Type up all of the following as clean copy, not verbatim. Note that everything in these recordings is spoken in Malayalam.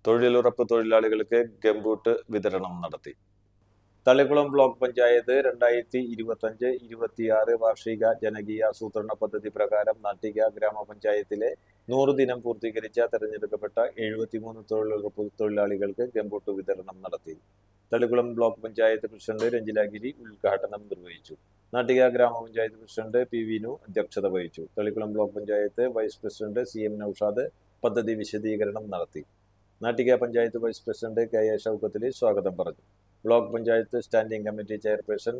തൊഴിലുറപ്പ് തൊഴിലാളികൾക്ക് ഗംബൂട്ട് വിതരണം നടത്തി. തളിക്കുളം ബ്ലോക്ക് പഞ്ചായത്ത് 2025-26 വാർഷിക ജനകീയാസൂത്രണ പദ്ധതി പ്രകാരം നാട്ടിക ഗ്രാമപഞ്ചായത്തിലെ 100 ദിനം പൂർത്തീകരിച്ച തെരഞ്ഞെടുക്കപ്പെട്ട 73 തൊഴിലുറപ്പ് തൊഴിലാളികൾക്ക് ഗംബൂട്ട് വിതരണം നടത്തി. തളിക്കുളം ബ്ലോക്ക് പഞ്ചായത്ത് പ്രസിഡന്റ് രഞ്ജിലാഗിരി ഉദ്ഘാടനം നിർവഹിച്ചു. നാട്ടിക ഗ്രാമപഞ്ചായത്ത് പ്രസിഡന്റ് പി വിനു അധ്യക്ഷത വഹിച്ചു. Thalikulam block panchayat vice president CM Naushad പദ്ധതി വിശദീകരണം നടത്തി. Nattika panchayat vice president KA Shoukath സ്വാഗതം പറഞ്ഞു. Block panchayat standing committee chairperson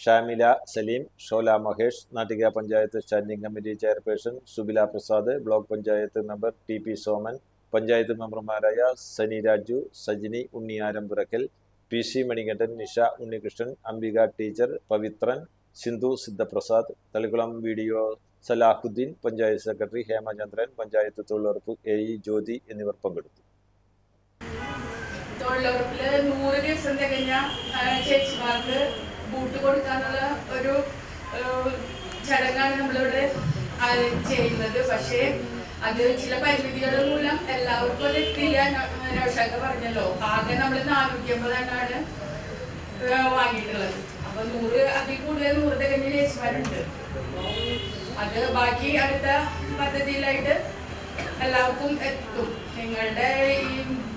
Shamila Saleem, Shola Mahesh, Nattika panchayat standing committee chairperson Subila Prasad, block panchayat member TP Soman, panchayat മെമ്പർമാരായ Sani Raju, Sajini, Unniyarampurakkal, PC Manikandan, Nisha Unnikrishnan, Ambika teacher, Pavithran, Sindhu Sidhaprasad, Thalikkulam VDO Salahuddin, panchayat secretary Hemachandran, panchayat തൊഴിലുറപ്പ് AE ജ്യോതി എന്നിവർ പങ്കെടുത്തു. തൊഴിലുറപ്പില് 100 ദിവസം തികഞ്ഞ ചേച്ചിമാർക്ക് ബൂട്ട് കൊടുക്കാനുള്ള ഒരു ചടങ്ങാണ് നമ്മളിവിടെ ചെയ്യുന്നത്. പക്ഷേ അത് ചില പരിമിതികൾ മൂലം എല്ലാവർക്കും അത് എത്തില്ല. നൗഷാദ് പറഞ്ഞല്ലോ, ആകെ നമ്മൾ 450 വാങ്ങിയിട്ടുള്ളത്. അപ്പൊ 100 അതിൽ കൂടുതൽ 100 തികഞ്ഞ ചേച്ചിമാരുണ്ട്. അത് ബാക്കി അടുത്ത പദ്ധതിയിലായിട്ട് എല്ലാവർക്കും എത്തും. നിങ്ങളുടെ ഈ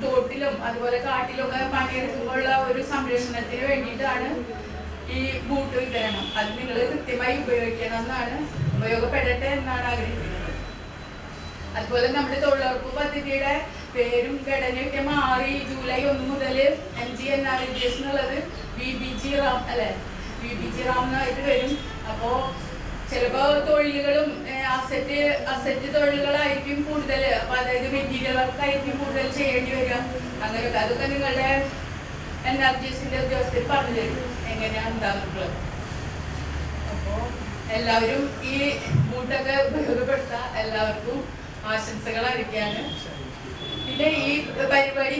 തോട്ടിലും അതുപോലെ കാട്ടിലൊക്കെ പണിയെടുക്കുമ്പോഴുള്ള ഒരു സംരക്ഷണത്തിന് വേണ്ടിയിട്ടാണ് ഈ ബൂട്ട് വിതരണം. അത് നിങ്ങൾ കൃത്യമായി ഉപയോഗിക്കണം എന്നാണ്, ഉപയോഗപ്പെടട്ടെ എന്നാണ് ആഗ്രഹിക്കുന്നത്. അതുപോലെ നമ്മുടെ തൊഴിലുറപ്പ് പദ്ധതിയുടെ പേരും ഘടനയൊക്കെ മാറി ജൂലൈ 1 മുതൽ MGNREGS എന്നുള്ളത് VBG റാം അല്ലെ, VBG റാം എന്നായിട്ട് വരും. അപ്പോൾ ചിലപ്പോ തൊഴിലുകളും അസറ്റ് തൊഴിലുകളായിരിക്കും കൂടുതൽ. അപ്പൊ അതായത് മെറ്റീരിയൽ വർക്കായിരിക്കും കൂടുതൽ ചെയ്യേണ്ടി വരിക. അങ്ങനെയൊക്കെ അതൊക്കെ നിങ്ങളുടെ NRGSന്റെ ഉദ്യോഗസ്ഥർ പറഞ്ഞു തരും എങ്ങനെയാണ് ഉണ്ടാകുന്നത്. അപ്പോൾ എല്ലാവരും ഈ ബൂട്ടൊക്കെ ഉപയോഗപ്പെടുത്താൻ എല്ലാവർക്കും ആശംസകൾ അറിയിക്കാണ്. പിന്നെ ഈ പരിപാടി